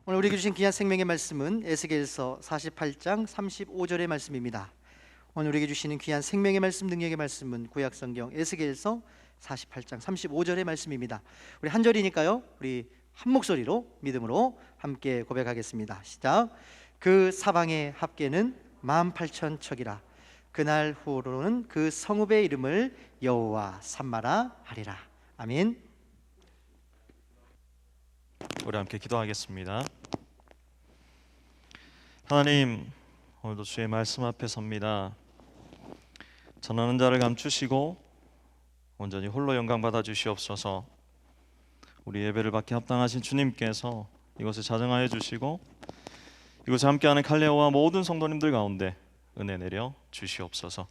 오늘 우리에게 주신 귀한 생명의 말씀은 에스겔서 48장 35절의 말씀입니다. 오늘 우리에게 주시는 귀한 생명의 말씀, 능력의 말씀은 구약성경 에스겔서 48장 35절의 말씀입니다. 우리 한 절이니까요, 우리 한 목소리로 믿음으로 함께 고백하겠습니다. 시작. 그 사방의 합계는 18,000척이라. 그날 후로는 그 성읍의 이름을 여호와 삼마라 하리라. 아멘. 우리 함께 기도하겠습니다. 하나님, 오늘도 주의 말씀 앞에 섭니다. 전하는 자를 감추시고 온전히 홀로 영광 받아 주시옵소서. 우리 예배를 받기 합당하신 주님께서 이곳에 자정하여 주시고 이곳에 함께하는 칼레오와 모든 성도님들 가운데 은혜 내려 주시옵소서.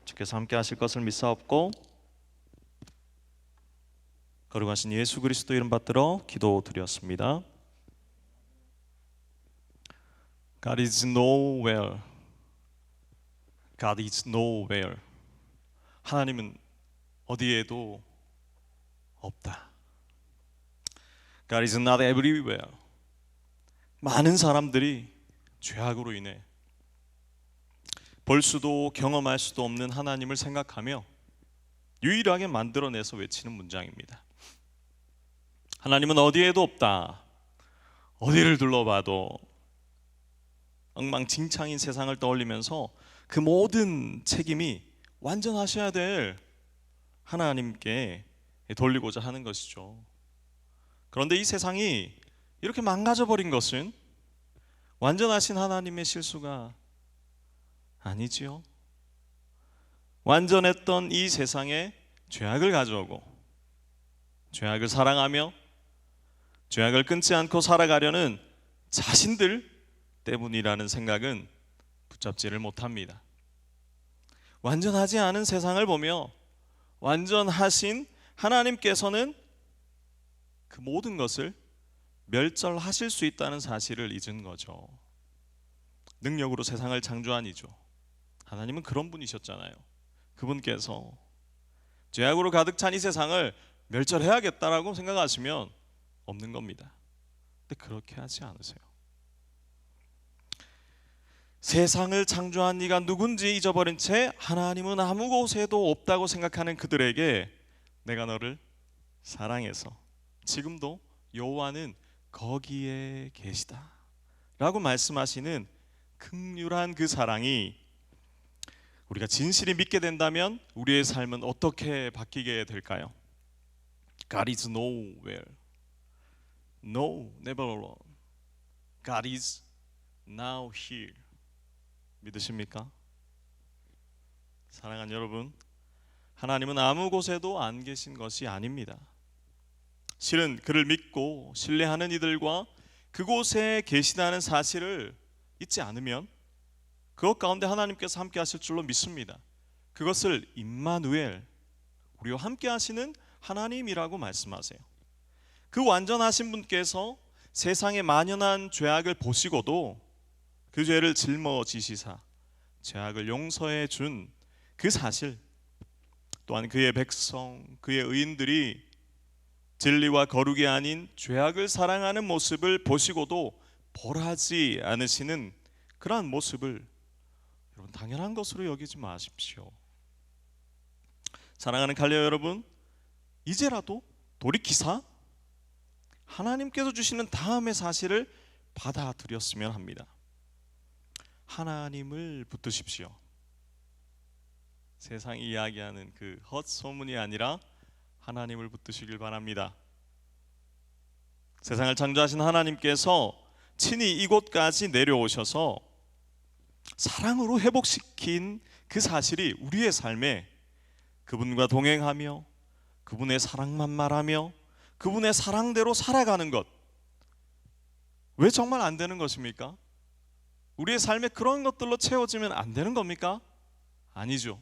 주께서 함께 하실 것을 믿사옵고 거룩하신 예수 그리스도 이름 받들어 기도드렸습니다. God is nowhere. God is nowhere. 하나님은 어디에도 없다. God is not everywhere. 많은 사람들이 죄악으로 인해 볼 수도 경험할 수도 없는 하나님을 생각하며 유일하게 만들어내서 외치는 문장입니다. 하나님은 어디에도 없다. 어디를 둘러봐도 엉망진창인 세상을 떠올리면서 그 모든 책임이 완전하셔야 될 하나님께 돌리고자 하는 것이죠. 그런데 이 세상이 이렇게 망가져 버린 것은 완전하신 하나님의 실수가 아니지요. 완전했던 이 세상에 죄악을 가져오고 죄악을 사랑하며 죄악을 끊지 않고 살아가려는 자신들 때문이라는 생각은 붙잡지를 못합니다. 완전하지 않은 세상을 보며 완전하신 하나님께서는 그 모든 것을 멸절하실 수 있다는 사실을 잊은 거죠. 능력으로 세상을 창조한 이죠. 하나님은 그런 분이셨잖아요. 그분께서 죄악으로 가득 찬 이 세상을 멸절해야겠다라고 생각하시면 없는 겁니다. 근데 그렇게 하지 않으세요. 세상을 창조한 이가 누군지 잊어버린 채 하나님은 아무 곳에도 없다고 생각하는 그들에게 내가 너를 사랑해서 지금도 여호와는 거기에 계시다 라고 말씀하시는 긍휼한 그 사랑이 우리가 진실히 믿게 된다면 우리의 삶은 어떻게 바뀌게 될까요? God is nowhere. No, never alone. God is now here. 믿으십니까? 사랑하는 여러분, 하나님은 아무 곳에도 안 계신 것이 아닙니다. 실은 그를 믿고 신뢰하는 이들과 그곳에 계시다는 사실을 잊지 않으면 그것 가운데 하나님께서 함께 하실 줄로 믿습니다. 그것을 임마누엘, 우리와 함께 하시는 하나님이라고 말씀하세요. 그 완전하신 분께서 세상에 만연한 죄악을 보시고도 그 죄를 짊어지시사 죄악을 용서해 준 그 사실, 또한 그의 백성, 그의 의인들이 진리와 거룩이 아닌 죄악을 사랑하는 모습을 보시고도 벌하지 않으시는 그러한 모습을 여러분 당연한 것으로 여기지 마십시오. 사랑하는 갈레오 여러분, 이제라도 돌이키사 하나님께서 주시는 다음의 사실을 받아들였으면 합니다. 하나님을 붙드십시오. 세상이 이야기하는 그 헛소문이 아니라 하나님을 붙드시길 바랍니다. 세상을 창조하신 하나님께서 친히 이곳까지 내려오셔서 사랑으로 회복시킨 그 사실이 우리의 삶에 그분과 동행하며 그분의 사랑만 말하며 그분의 사랑대로 살아가는 것, 왜 정말 안 되는 것입니까? 우리의 삶에 그런 것들로 채워지면 안 되는 겁니까? 아니죠.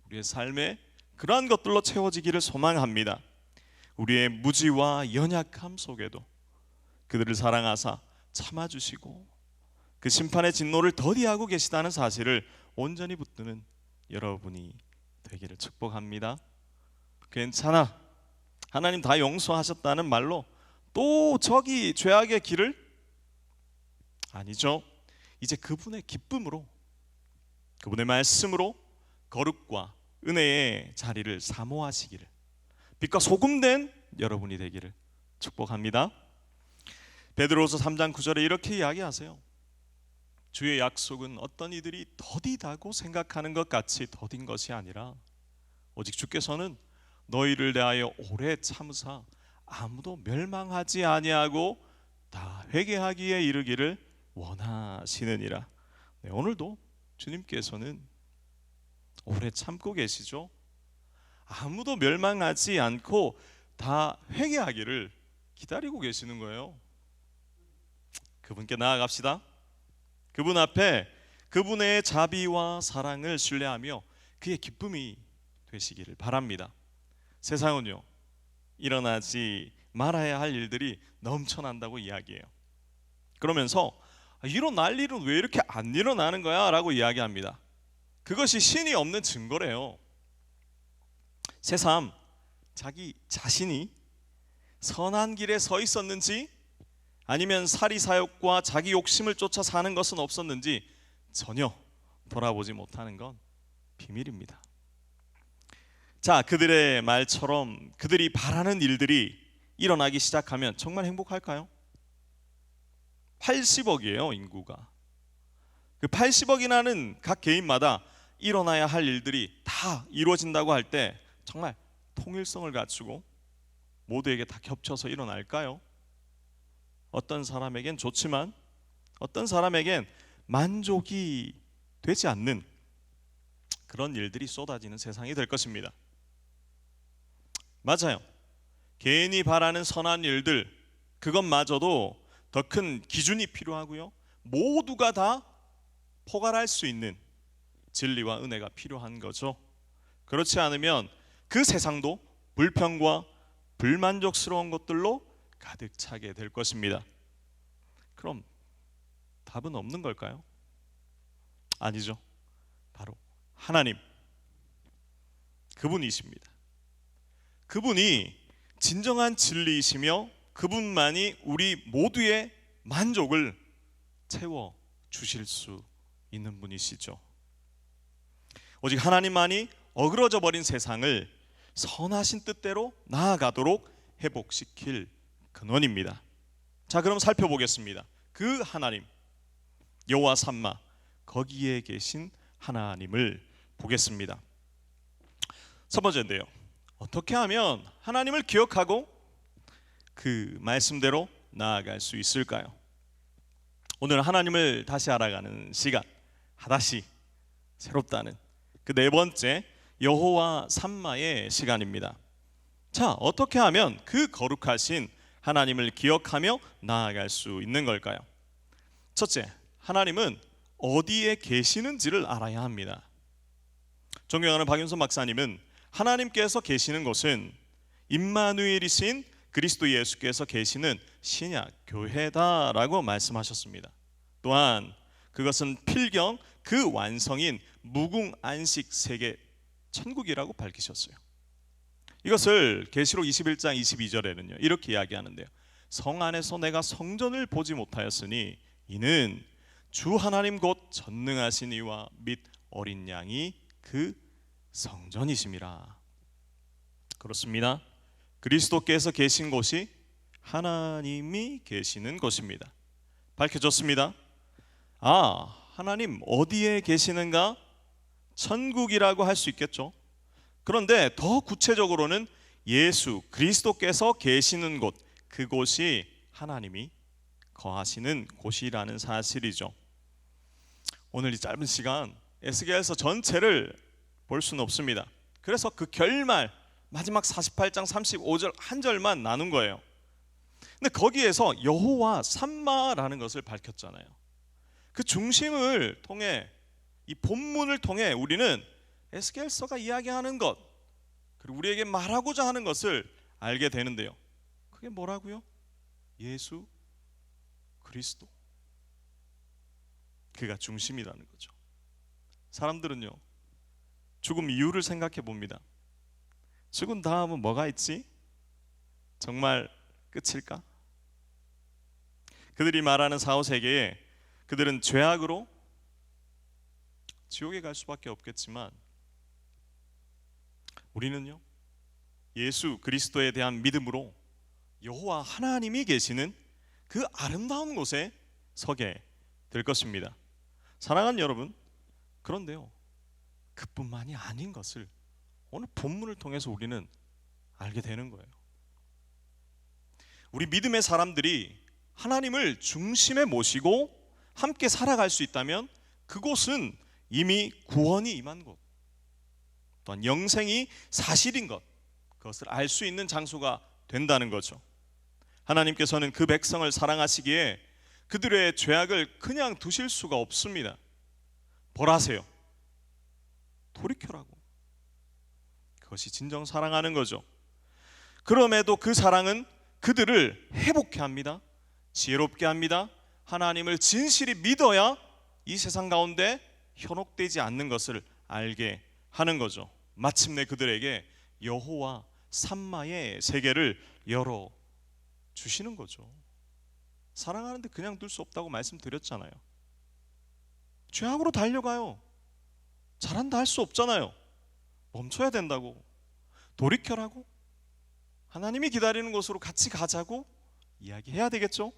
우리의 삶에 그러한 것들로 채워지기를 소망합니다. 우리의 무지와 연약함 속에도 그들을 사랑하사 참아주시고 그 심판의 진노를 더디하고 계시다는 사실을 온전히 붙드는 여러분이 되기를 축복합니다. 괜찮아, 하나님 다 용서하셨다는 말로 또 저기 죄악의 길을 아니죠. 이제 그분의 기쁨으로, 그분의 말씀으로 거룩과 은혜의 자리를 사모하시기를, 빛과 소금된 여러분이 되기를 축복합니다. 베드로서 3장 9절에 이렇게 이야기하세요. 주의 약속은 어떤 이들이 더디다고 생각하는 것 같이 더딘 것이 아니라 오직 주께서는 너희를 대하여 오래 참으사 아무도 멸망하지 아니하고 다 회개하기에 이르기를 원하시느니라. 네, 오늘도 주님께서는 오래 참고 계시죠. 아무도 멸망하지 않고 다 회개하기를 기다리고 계시는 거예요. 그분께 나아갑시다. 그분 앞에 그분의 자비와 사랑을 신뢰하며 그의 기쁨이 되시기를 바랍니다. 세상은요, 일어나지 말아야 할 일들이 넘쳐난다고 이야기해요. 그러면서 일어날 일은 왜 이렇게 안 일어나는 거야? 라고 이야기합니다. 그것이 신이 없는 증거래요. 새삼 자기 자신이 선한 길에 서 있었는지 아니면 사리사욕과 자기 욕심을 쫓아 사는 것은 없었는지 전혀 돌아보지 못하는 건 비밀입니다. 자, 그들의 말처럼 그들이 바라는 일들이 일어나기 시작하면 정말 행복할까요? 80억이에요, 인구가. 그 80억이라는 각 개인마다 일어나야 할 일들이 다 이루어진다고 할 때 정말 통일성을 갖추고 모두에게 다 겹쳐서 일어날까요? 어떤 사람에겐 좋지만 어떤 사람에겐 만족이 되지 않는 그런 일들이 쏟아지는 세상이 될 것입니다. 맞아요. 개인이 바라는 선한 일들, 그것마저도 더 큰 기준이 필요하고요, 모두가 다 포괄할 수 있는 진리와 은혜가 필요한 거죠. 그렇지 않으면 그 세상도 불평과 불만족스러운 것들로 가득 차게 될 것입니다. 그럼 답은 없는 걸까요? 아니죠. 바로 하나님, 그분이십니다. 그분이 진정한 진리이시며 그분만이 우리 모두의 만족을 채워 주실 수 있는 분이시죠. 오직 하나님만이 어그러져 버린 세상을 선하신 뜻대로 나아가도록 회복시킬 근원입니다. 자, 그럼 살펴보겠습니다. 그 하나님, 여호와 삼마, 거기에 계신 하나님을 보겠습니다. 첫 번째인데요, 어떻게 하면 하나님을 기억하고 그 말씀대로 나아갈 수 있을까요? 오늘 하나님을 다시 알아가는 시간, 하다시 새롭다는 그 네 번째 여호와 삼마의 시간입니다. 자, 어떻게 하면 그 거룩하신 하나님을 기억하며 나아갈 수 있는 걸까요? 첫째, 하나님은 어디에 계시는지를 알아야 합니다. 존경하는 박윤선 박사님은 하나님께서 계시는 곳은 임마누엘이신 그리스도 예수께서 계시는 신약 교회다라고 말씀하셨습니다. 또한 그것은 필경 그 완성인 무궁안식 세계 천국이라고 밝히셨어요. 이것을 계시록 21장 22절에는요 이렇게 이야기하는데요, 성 안에서 내가 성전을 보지 못하였으니 이는 주 하나님 곧 전능하신 이와 및 어린 양이 그 성전이심이라. 그렇습니다. 그리스도께서 계신 곳이 하나님이 계시는 곳입니다. 밝혀졌습니다. 하나님 어디에 계시는가? 천국이라고 할 수 있겠죠. 그런데 더 구체적으로는 예수 그리스도께서 계시는 곳, 그곳이 하나님이 거하시는 곳이라는 사실이죠. 오늘 이 짧은 시간 에스겔서 전체를 볼 수는 없습니다. 그래서 그 결말 마지막 48장 35절 한 절만 나눈 거예요. 근데 거기에서 여호와 삼마라는 것을 밝혔잖아요. 그 중심을 통해, 이 본문을 통해 우리는 에스겔서가 이야기하는 것, 그리고 우리에게 말하고자 하는 것을 알게 되는데요, 그게 뭐라고요? 예수 그리스도, 그가 중심이라는 거죠. 사람들은요 죽음 이유를 생각해 봅니다. 죽은 다음은 뭐가 있지? 정말 끝일까? 그들이 말하는 사후세계에 그들은 죄악으로 지옥에 갈 수밖에 없겠지만 우리는요, 예수 그리스도에 대한 믿음으로 여호와 하나님이 계시는 그 아름다운 곳에 서게 될 것입니다. 사랑하는 여러분, 그런데요, 그뿐만이 아닌 것을 오늘 본문을 통해서 우리는 알게 되는 거예요. 우리 믿음의 사람들이 하나님을 중심에 모시고 함께 살아갈 수 있다면 그곳은 이미 구원이 임한 곳, 또한 영생이 사실인 것, 그것을 알 수 있는 장소가 된다는 거죠. 하나님께서는 그 백성을 사랑하시기에 그들의 죄악을 그냥 두실 수가 없습니다. 벌하세요, 돌이켜라고. 그것이 진정 사랑하는 거죠. 그럼에도 그 사랑은 그들을 회복케 합니다. 지혜롭게 합니다. 하나님을 진실이 믿어야 이 세상 가운데 현혹되지 않는 것을 알게 하는 거죠. 마침내 그들에게 여호와 삼마의 세계를 열어 주시는 거죠. 사랑하는데 그냥 둘 수 없다고 말씀드렸잖아요. 죄악으로 달려가요. 잘한다 할 수 없잖아요. 멈춰야 된다고, 돌이켜라고, 하나님이 기다리는 곳으로 같이 가자고 이야기해야 되겠죠.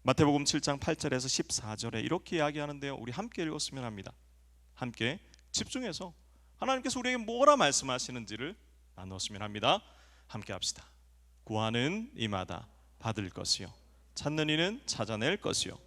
마태복음 7장 8절에서 14절에 이렇게 이야기하는데요, 우리 함께 읽었으면 합니다. 함께 집중해서 하나님께서 우리에게 뭐라 말씀하시는지를 나누었으면 합니다. 함께 합시다. 구하는 이마다 받을 것이요, 찾는 이는 찾아낼 것이요,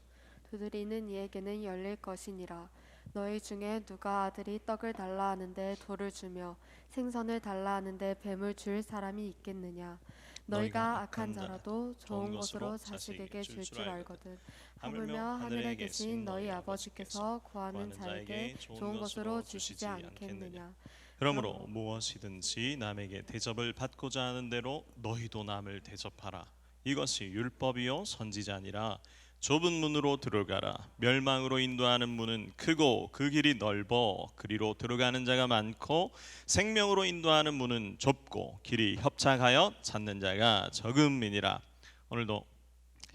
두드리는 이에게는 열릴 것이니라. 너희 중에 누가 아들이 떡을 달라 하는데 돌을 주며 생선을 달라 하는데 뱀을 줄 사람이 있겠느냐. 너희가 악한 자라도 좋은 것으로 자식에게 줄 줄 알거든. 하물며 하늘에 계신 너희 아버지께서 구하는 자에게 좋은 것으로 주시지 않겠느냐. 그러므로 무엇이든지 남에게 대접을 받고자 하는 대로 너희도 남을 대접하라. 이것이 율법이요 선지자니라. 좁은 문으로 들어가라. 멸망으로 인도하는 문은 크고 그 길이 넓어 그리로 들어가는 자가 많고 생명으로 인도하는 문은 좁고 길이 협착하여 찾는 자가 적음이니라. 오늘도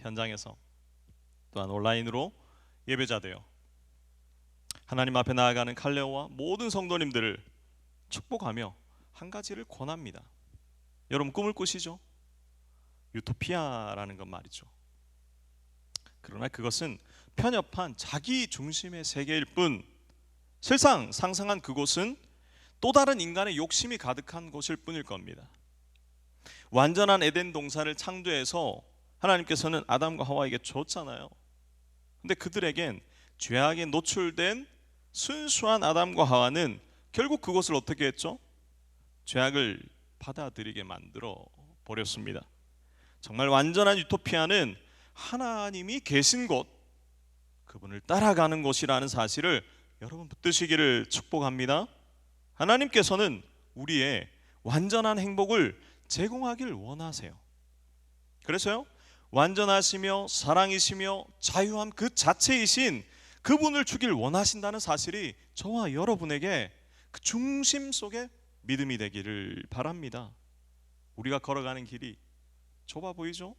현장에서 또한 온라인으로 예배자되어 하나님 앞에 나아가는 칼레오와 모든 성도님들을 축복하며 한 가지를 권합니다. 여러분 꿈을 꾸시죠? 유토피아라는 건 말이죠. 그러나 그것은 편협한 자기 중심의 세계일 뿐, 실상 상상한 그곳은 또 다른 인간의 욕심이 가득한 곳일 뿐일 겁니다. 완전한 에덴 동산을 창조해서 하나님께서는 아담과 하와에게 줬잖아요. 근데 그들에겐 죄악에 노출된 순수한 아담과 하와는 결국 그것을 어떻게 했죠? 죄악을 받아들이게 만들어 버렸습니다. 정말 완전한 유토피아는 하나님이 계신 곳, 그분을 따라가는 곳이라는 사실을 여러분 붙드시기를 축복합니다. 하나님께서는 우리의 완전한 행복을 제공하길 원하세요. 그래서요, 완전하시며 사랑이시며 자유함 그 자체이신 그분을 주길 원하신다는 사실이 저와 여러분에게 그 중심 속에 믿음이 되기를 바랍니다. 우리가 걸어가는 길이 좁아 보이죠?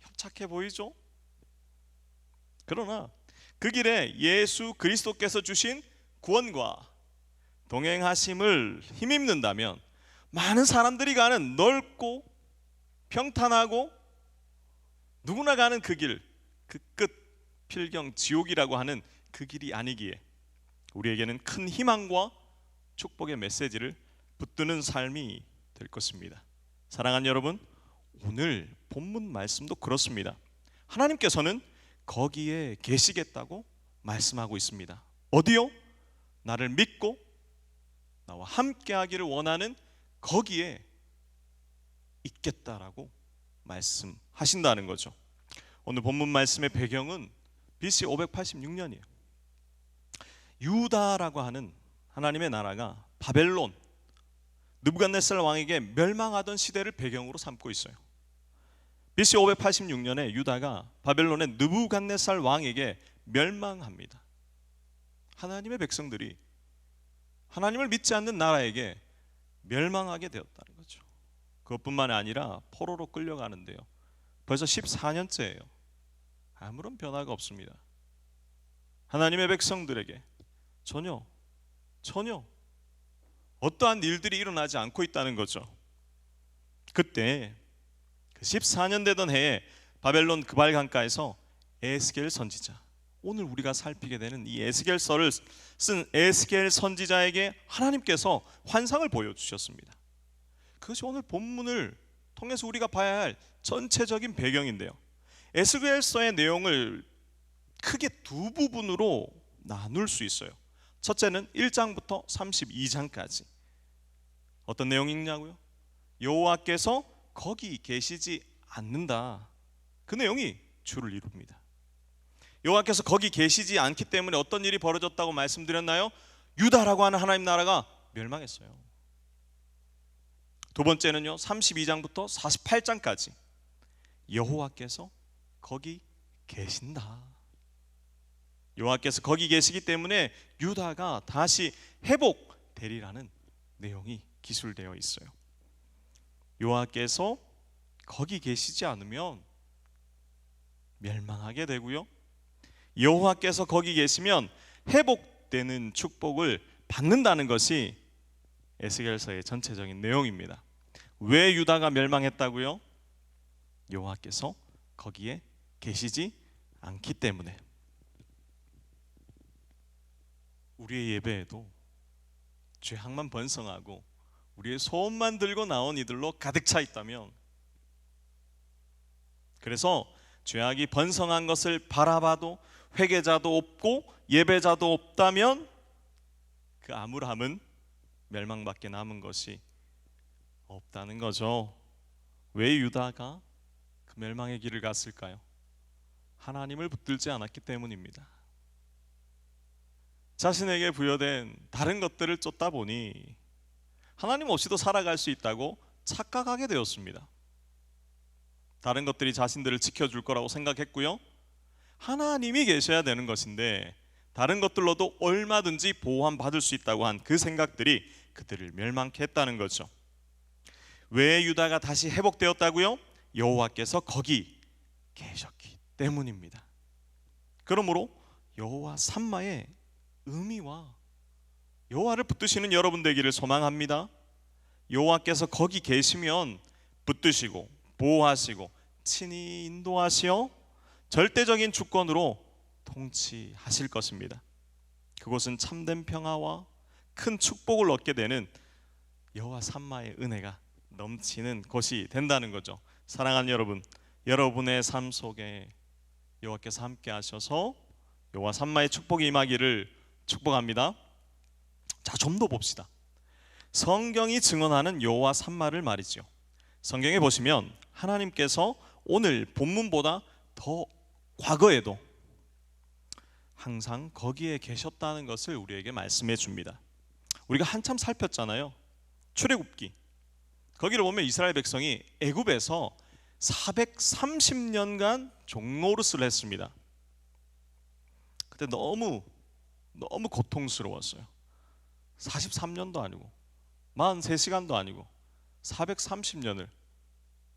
협착해 보이죠? 그러나 그 길에 예수 그리스도께서 주신 구원과 동행하심을 힘입는다면 많은 사람들이 가는 넓고 평탄하고 누구나 가는 그 길, 그 끝, 필경 지옥이라고 하는 그 길이 아니기에 우리에게는 큰 희망과 축복의 메시지를 붙드는 삶이 될 것입니다. 사랑하는 여러분, 오늘 본문 말씀도 그렇습니다. 하나님께서는 거기에 계시겠다고 말씀하고 있습니다. 어디요? 나를 믿고 나와 함께 하기를 원하는 거기에 있겠다라고 말씀하신다는 거죠. 오늘 본문 말씀의 배경은 BC 586년이에요. 유다라고 하는 하나님의 나라가 바벨론 느부갓네살 왕에게 멸망하던 시대를 배경으로 삼고 있어요. BC 586년에 유다가 바벨론의 느부갓네살 왕에게 멸망합니다. 하나님의 백성들이 하나님을 믿지 않는 나라에게 멸망하게 되었다는 거죠. 그것뿐만 아니라 포로로 끌려가는데요, 벌써 14년째예요. 아무런 변화가 없습니다. 하나님의 백성들에게 전혀 어떠한 일들이 일어나지 않고 있다는 거죠. 그때 그 14년 되던 해에 바벨론 그발 강가에서 에스겔 선지자, 오늘 우리가 살피게 되는 이 에스겔서를 쓴 에스겔 선지자에게 하나님께서 환상을 보여주셨습니다. 그것이 오늘 본문을 통해서 우리가 봐야 할 전체적인 배경인데요. 에스겔서의 내용을 크게 두 부분으로 나눌 수 있어요. 첫째는 1장부터 32장까지. 어떤 내용이 있냐고요? 여호와께서 거기 계시지 않는다. 그 내용이 주를 이룹니다. 여호와께서 거기 계시지 않기 때문에 어떤 일이 벌어졌다고 말씀드렸나요? 유다라고 하는 하나님 나라가 멸망했어요. 두 번째는요, 32장부터 48장까지 여호와께서 거기 계신다. 여호와께서 거기 계시기 때문에 유다가 다시 회복되리라는 내용이 기술되어 있어요. 여호와께서 거기 계시지 않으면 멸망하게 되고요, 여호와께서 거기 계시면 회복되는 축복을 받는다는 것이 에스겔서의 전체적인 내용입니다. 왜 유다가 멸망했다고요? 여호와께서 거기에 계시지 않기 때문에. 우리의 예배에도 죄악만 번성하고 우리의 소원만 들고 나온 이들로 가득 차 있다면, 그래서 죄악이 번성한 것을 바라봐도 회개자도 없고 예배자도 없다면 그 아므람은 멸망밖에 남은 것이 없다는 거죠. 왜 유다가 그 멸망의 길을 갔을까요? 하나님을 붙들지 않았기 때문입니다. 자신에게 부여된 다른 것들을 쫓다 보니 하나님 없이도 살아갈 수 있다고 착각하게 되었습니다. 다른 것들이 자신들을 지켜줄 거라고 생각했고요, 하나님이 계셔야 되는 것인데 다른 것들로도 얼마든지 보호받을 수 있다고 한 그 생각들이 그들을 멸망케 했다는 거죠. 왜 유다가 다시 회복되었다고요? 여호와께서 거기 계셨기 때문입니다. 그러므로 여호와 삼마의 의미와 여호와를 붙드시는 여러분 되기를 소망합니다. 여호와께서 거기 계시면 붙드시고 보호하시고 친히 인도하시어 절대적인 주권으로 통치하실 것입니다. 그곳은 참된 평화와 큰 축복을 얻게 되는 여호와 삼마의 은혜가 넘치는 곳이 된다는 거죠. 사랑하는 여러분, 여러분의 삶 속에 여호와께서 함께 하셔서 여호와 삼마의 축복이 임하기를 축복합니다. 자, 좀 더 봅시다. 성경이 증언하는 여호와 삼마를 말이죠. 성경에 보시면 하나님께서 오늘 본문보다 더 과거에도 항상 거기에 계셨다는 것을 우리에게 말씀해 줍니다. 우리가 한참 살폈잖아요. 출애굽기. 거기를 보면 이스라엘 백성이 애굽에서 430년간 종노릇을 했습니다. 그때 너무 고통스러웠어요. 43년도 아니고 43시간도 아니고 430년을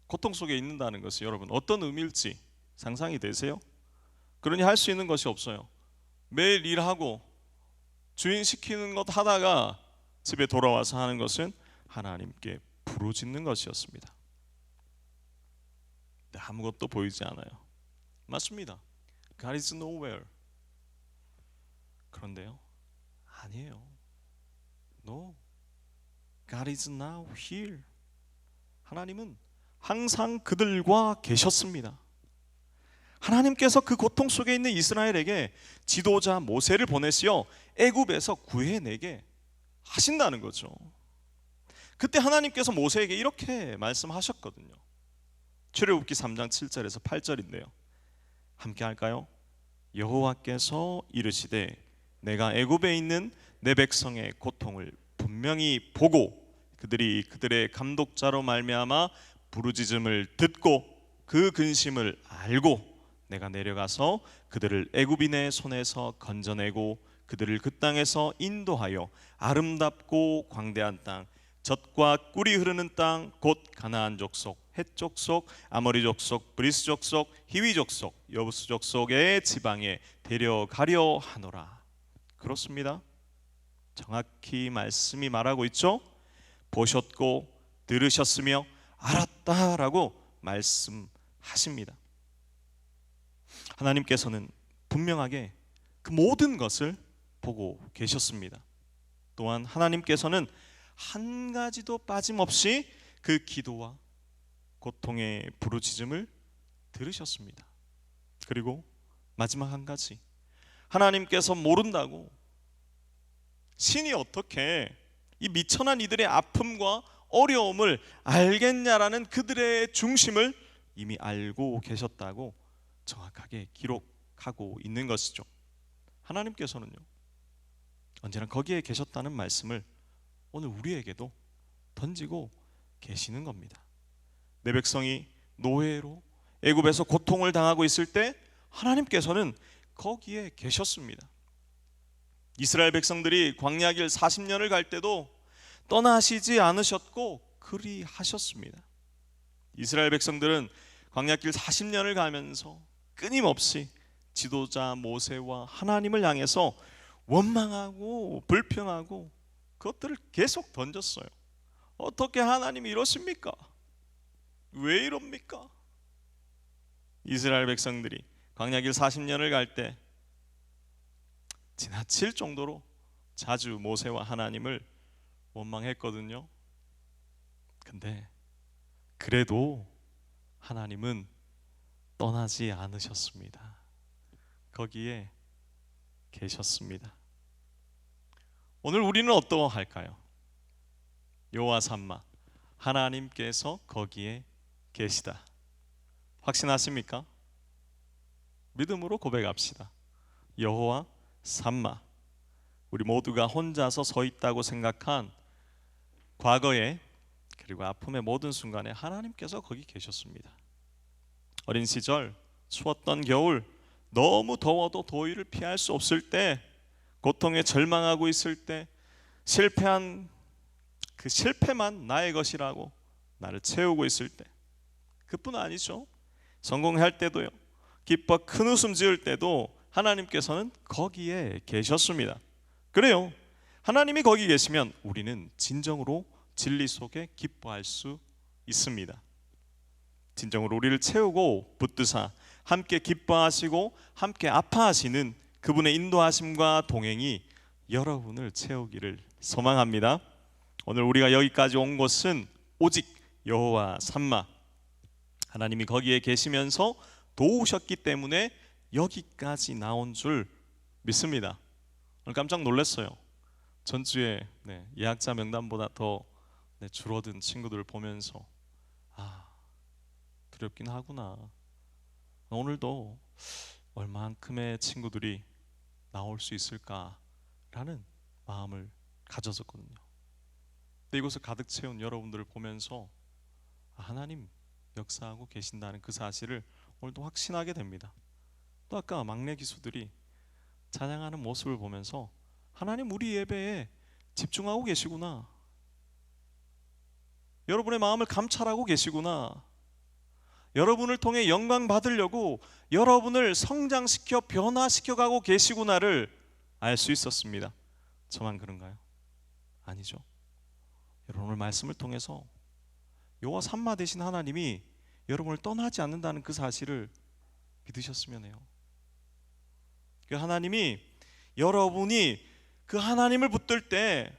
고통 속에 있는다는 것이 여러분 어떤 의미일지 상상이 되세요? 그러니 할 수 있는 것이 없어요. 매일 일하고 주인 시키는 것 하다가 집에 돌아와서 하는 것은 하나님께 부르짖는 것이었습니다. 아무것도 보이지 않아요. 맞습니다. God is nowhere. 그런데요, 아니에요. No, God is now here. 하나님은 항상 그들과 계셨습니다. 하나님께서 그 고통 속에 있는 이스라엘에게 지도자 모세를 보내시어 애굽에서 구해내게 하신다는 거죠. 그때 하나님께서 모세에게 이렇게 말씀하셨거든요. 출애굽기 3장 7절에서 8절인데요. 함께 할까요? 여호와께서 이르시되 내가 애굽에 있는 내 백성의 고통을 분명히 보고 그들이 그들의 감독자로 말미암아 부르짖음을 듣고 그 근심을 알고 내가 내려가서 그들을 애굽인의 손에서 건져내고 그들을 그 땅에서 인도하여 아름답고 광대한 땅 젖과 꿀이 흐르는 땅 곧 가나안 족속 헷 족속, 아모리 족속, 브리스 족속, 히위 족속, 여부스 족속의 지방에 데려가려 하노라. 그렇습니다. 정확히 말씀이 말하고 있죠. 보셨고 들으셨으며 알았다라고 말씀하십니다. 하나님께서는 분명하게 그 모든 것을 보고 계셨습니다. 또한 하나님께서는 한 가지도 빠짐없이 그 기도와 고통의 부르짖음을 들으셨습니다. 그리고 마지막 한 가지, 하나님께서 모른다고 신이 어떻게 이 미천한 이들의 아픔과 어려움을 알겠냐라는 그들의 중심을 이미 알고 계셨다고 정확하게 기록하고 있는 것이죠. 하나님께서는요, 언제나 거기에 계셨다는 말씀을 오늘 우리에게도 던지고 계시는 겁니다. 내 백성이 노예로 애굽에서 고통을 당하고 있을 때 하나님께서는 거기에 계셨습니다. 이스라엘 백성들이 광야길 40년을 갈 때도 떠나시지 않으셨고 그리하셨습니다. 이스라엘 백성들은 광야길 40년을 가면서 끊임없이 지도자 모세와 하나님을 향해서 원망하고 불평하고 그것들을 계속 던졌어요. 어떻게 하나님이 이러십니까? 왜 이럽니까? 이스라엘 백성들이 광야길 40년을 갈 때 지나칠 정도로 자주 모세와 하나님을 원망했거든요. 근데 그래도 하나님은 떠나지 않으셨습니다. 거기에 계셨습니다. 오늘 우리는 어떠할까요? 여호와 삼마, 하나님께서 거기에 계시다. 확신하십니까? 믿음으로 고백합시다. 여호와 삼마, 우리 모두가 혼자서 서 있다고 생각한 과거에 그리고 아픔의 모든 순간에 하나님께서 거기 계셨습니다. 어린 시절 추웠던 겨울, 너무 더워도 더위를 피할 수 없을 때, 고통에 절망하고 있을 때, 실패한 그 실패만 나의 것이라고 나를 채우고 있을 때, 그뿐 아니죠. 성공할 때도요, 기뻐 큰 웃음 지을 때도 하나님께서는 거기에 계셨습니다. 그래요, 하나님이 거기 계시면 우리는 진정으로 진리 속에 기뻐할 수 있습니다. 진정으로 우리를 채우고 붙드사 함께 기뻐하시고 함께 아파하시는 그분의 인도하심과 동행이 여러분을 채우기를 소망합니다. 오늘 우리가 여기까지 온 것은 오직 여호와 삼마, 하나님이 거기에 계시면서 도우셨기 때문에 여기까지 나온 줄 믿습니다. 오늘 깜짝 놀랐어요. 전주에 예약자 명단보다 더 줄어든 친구들을 보면서 두렵긴 하구나. 오늘도 얼마만큼의 친구들이 나올 수 있을까라는 마음을 가졌었거든요. 근데 이곳을 가득 채운 여러분들을 보면서 하나님 역사하고 계신다는 그 사실을 오늘도 확신하게 됩니다. 또 아까 막내 기수들이 찬양하는 모습을 보면서 하나님 우리 예배에 집중하고 계시구나, 여러분의 마음을 감찰하고 계시구나, 여러분을 통해 영광 받으려고 여러분을 성장시켜 변화시켜 가고 계시구나를 알 수 있었습니다. 저만 그런가요? 아니죠. 여러분, 오늘 말씀을 통해서 여호와 삼마 되신 하나님이 여러분을 떠나지 않는다는 그 사실을 믿으셨으면 해요. 그 하나님이, 여러분이 그 하나님을 붙들 때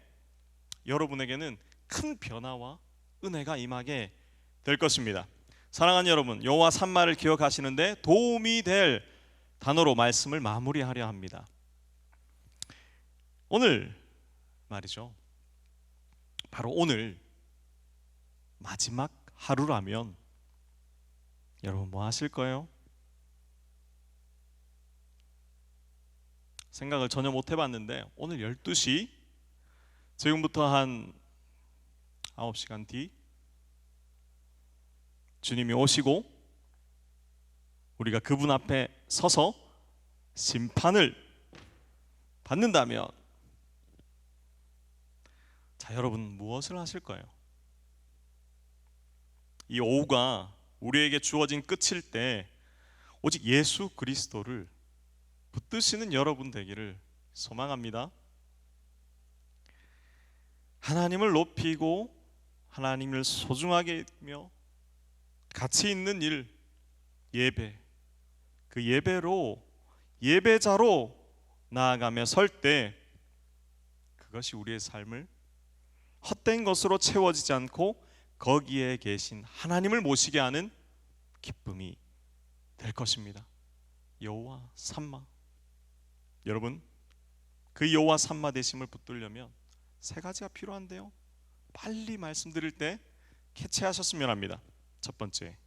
여러분에게는 큰 변화와 은혜가 임하게 될 것입니다. 사랑하는 여러분, 여호와 삼마를 기억하시는데 도움이 될 단어로 말씀을 마무리하려 합니다. 오늘 말이죠, 바로 오늘 마지막 하루라면 여러분 뭐 하실 거예요? 생각을 전혀 못 해봤는데 오늘 12시, 지금부터 한 9시간 뒤 주님이 오시고 우리가 그분 앞에 서서 심판을 받는다면, 자, 여러분 무엇을 하실 거예요? 이 오후가 우리에게 주어진 끝일 때 오직 예수 그리스도를 붙드시는 여러분 되기를 소망합니다. 하나님을 높이고 하나님을 소중하게 여기며 가치 있는 일, 예배, 그 예배로 예배자로 나아가며 설 때 그것이 우리의 삶을 헛된 것으로 채워지지 않고 거기에 계신 하나님을 모시게 하는 기쁨이 될 것입니다. 여호와 삼마. 여러분, 그 여호와 삼마 되심을 붙들려면 세 가지가 필요한데요, 빨리 말씀드릴 때 캐치하셨으면 합니다. 첫 번째,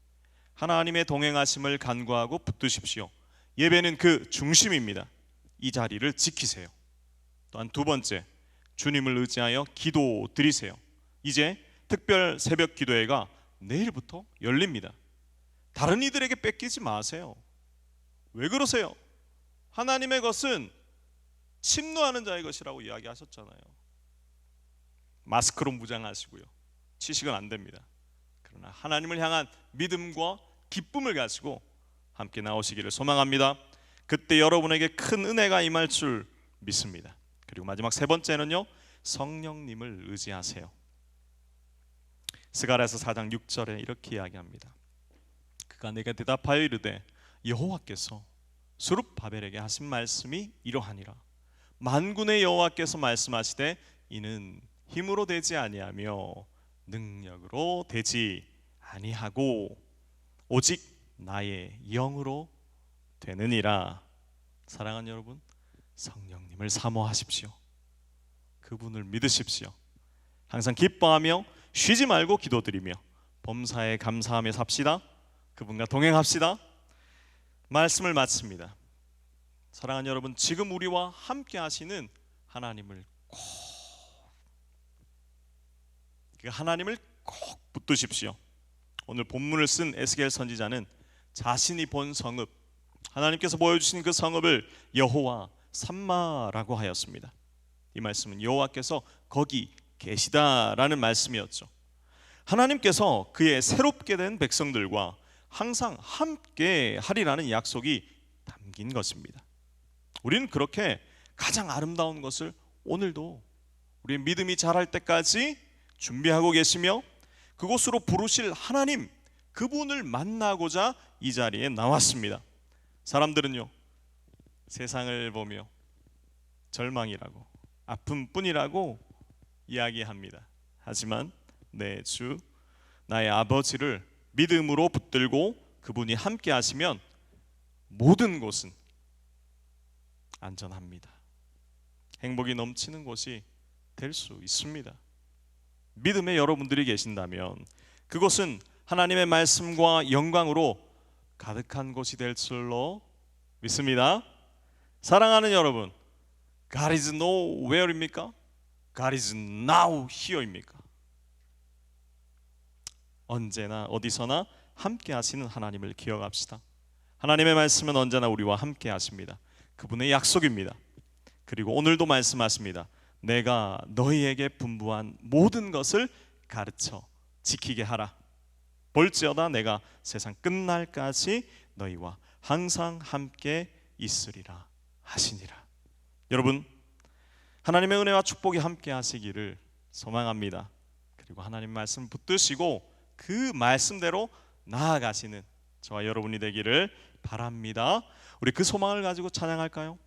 하나님의 동행하심을 간구하고 붙드십시오. 예배는 그 중심입니다. 이 자리를 지키세요. 또한 두 번째, 주님을 의지하여 기도 드리세요. 이제 특별 새벽 기도회가 내일부터 열립니다. 다른 이들에게 뺏기지 마세요. 왜 그러세요? 하나님의 것은 침노하는 자의 것이라고 이야기하셨잖아요. 마스크로 무장하시고요, 취식은 안 됩니다. 그러나 하나님을 향한 믿음과 기쁨을 가지고 함께 나오시기를 소망합니다. 그때 여러분에게 큰 은혜가 임할 줄 믿습니다. 그리고 마지막 세 번째는요, 성령님을 의지하세요. 스가랴서 4장 6절에 이렇게 이야기합니다. 그가 내게 대답하여 이르되 여호와께서 스룹바벨에게 하신 말씀이 이러하니라. 만군의 여호와께서 말씀하시되 이는 힘으로 되지 아니하며 능력으로 되지 아니하고 오직 나의 영으로 되느니라. 사랑하는 여러분, 성령님을 사모하십시오. 그분을 믿으십시오. 항상 기뻐하며 쉬지 말고 기도드리며 범사에 감사하며 삽시다. 그분과 동행합시다. 말씀을 마칩니다. 사랑하는 여러분, 지금 우리와 함께 하시는 하나님을 꼭 붙드십시오. 오늘 본문을 쓴 에스겔 선지자는 자신이 본 성읍, 하나님께서 보여주신 그 성읍을 여호와 삼마라고 하였습니다. 이 말씀은 여호와께서 거기 계시다라는 말씀이었죠. 하나님께서 그의 새롭게 된 백성들과 항상 함께 하리라는 약속이 담긴 것입니다. 우리는 그렇게 가장 아름다운 것을 오늘도 우리의 믿음이 자랄 때까지 준비하고 계시며 그곳으로 부르실 하나님, 그분을 만나고자 이 자리에 나왔습니다. 사람들은요, 세상을 보며 절망이라고, 아픔뿐이라고 이야기합니다. 하지만 내 주, 나의 아버지를 믿음으로 붙들고 그분이 함께 하시면 모든 곳은 안전합니다. 행복이 넘치는 곳이 될 수 있습니다. 믿음의 여러분들이 계신다면 그곳은 하나님의 말씀과 영광으로 가득한 곳이 될 줄로 믿습니다. 사랑하는 여러분, God is nowhere입니까? God is now here입니까? 언제나 어디서나 함께 하시는 하나님을 기억합시다. 하나님의 말씀은 언제나 우리와 함께 하십니다. 그분의 약속입니다. 그리고 오늘도 말씀하십니다. 내가 너희에게 분부한 모든 것을 가르쳐 지키게 하라. 볼지어다 내가 세상 끝날까지 너희와 항상 함께 있으리라 하시니라. 여러분, 하나님의 은혜와 축복이 함께 하시기를 소망합니다. 그리고 하나님 말씀 붙드시고 그 말씀대로 나아가시는 저와 여러분이 되기를 바랍니다. 우리 그 소망을 가지고 찬양할까요?